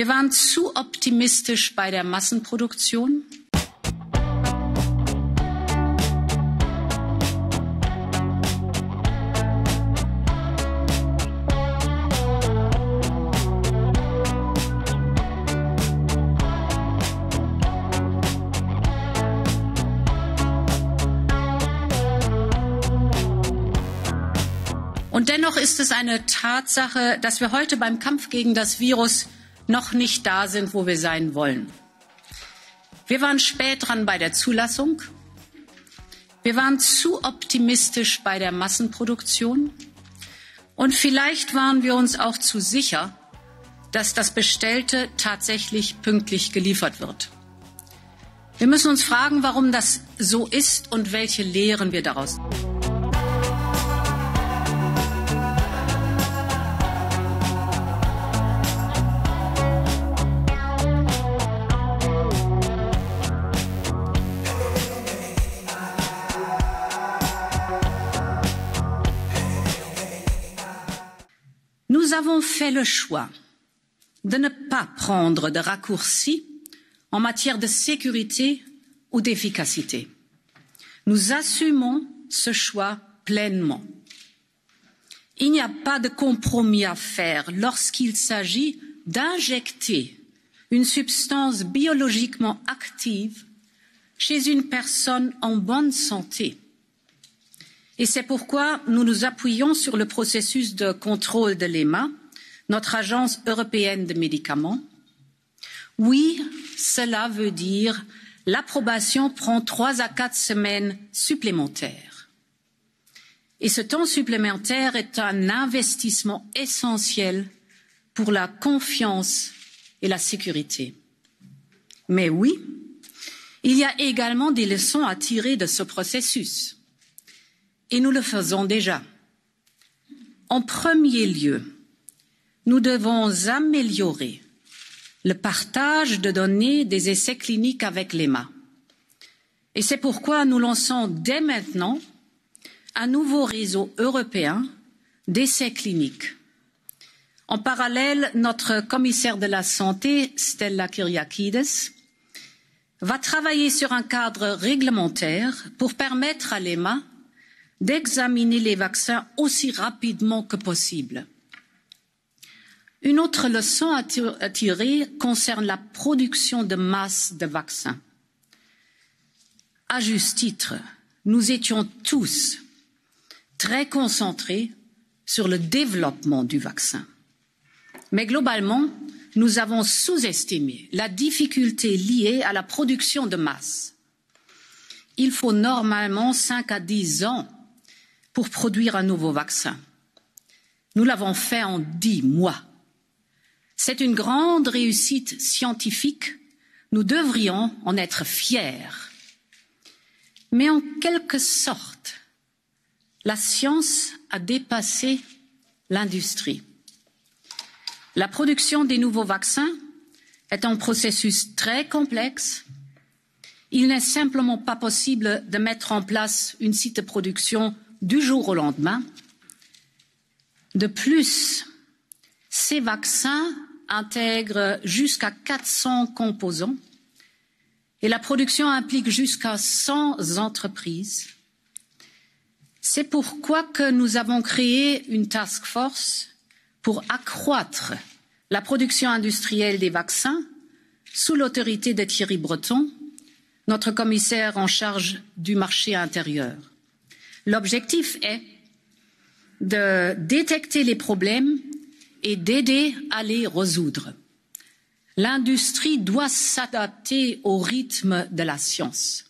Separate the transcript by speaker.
Speaker 1: Wir waren zu optimistisch bei der Massenproduktion. Und dennoch ist es eine Tatsache, dass wir heute beim Kampf gegen das Virus noch nicht da sind, wo wir sein wollen. Wir waren spät dran bei der Zulassung. Wir waren zu optimistisch bei der Massenproduktion. Und vielleicht waren wir uns auch zu sicher, dass das Bestellte tatsächlich pünktlich geliefert wird. Wir müssen uns fragen, warum das so ist und welche Lehren wir daraus ziehen. Nous avons fait le choix de ne pas prendre de raccourcis en matière de sécurité ou d'efficacité. Nous assumons ce choix pleinement. Il n'y a pas de compromis à faire lorsqu'il s'agit d'injecter une substance biologiquement active chez une personne en bonne santé. Et c'est pourquoi nous nous appuyons sur le processus de contrôle de l'EMA, notre agence européenne des médicaments. Oui, cela veut dire l'approbation prend 3 à 4 semaines supplémentaires. Et ce temps supplémentaire est un investissement essentiel pour la confiance et la sécurité. Mais oui, il y a également des leçons à tirer de ce processus. Et nous le faisons déjà. En premier lieu, nous devons améliorer le partage de données des essais cliniques avec l'EMA. Et c'est pourquoi nous lançons dès maintenant un nouveau réseau européen d'essais cliniques. En parallèle, notre commissaire de la Santé, Stella Kyriakides, va travailler sur un cadre réglementaire pour permettre à l'EMA d'examiner les vaccins aussi rapidement que possible. Une autre leçon à tirer concerne la production de masse de vaccins. À juste titre, nous étions tous très concentrés sur le développement du vaccin. Mais globalement, nous avons sous-estimé la difficulté liée à la production de masse. Il faut normalement 5 à 10 ans pour produire un nouveau vaccin. Nous l'avons fait en 10 mois. C'est une grande réussite scientifique. Nous devrions en être fiers. Mais en quelque sorte, la science a dépassé l'industrie. La production des nouveaux vaccins est un processus très complexe. Il n'est simplement pas possible de mettre en place un site de production du jour au lendemain. De plus, ces vaccins intègrent jusqu'à 400 composants et la production implique jusqu'à 100 entreprises. C'est pourquoi que nous avons créé une task force pour accroître la production industrielle des vaccins sous l'autorité de Thierry Breton, notre commissaire en charge du marché intérieur. L'objectif est de détecter les problèmes et d'aider à les résoudre. L'industrie doit s'adapter au rythme de la science.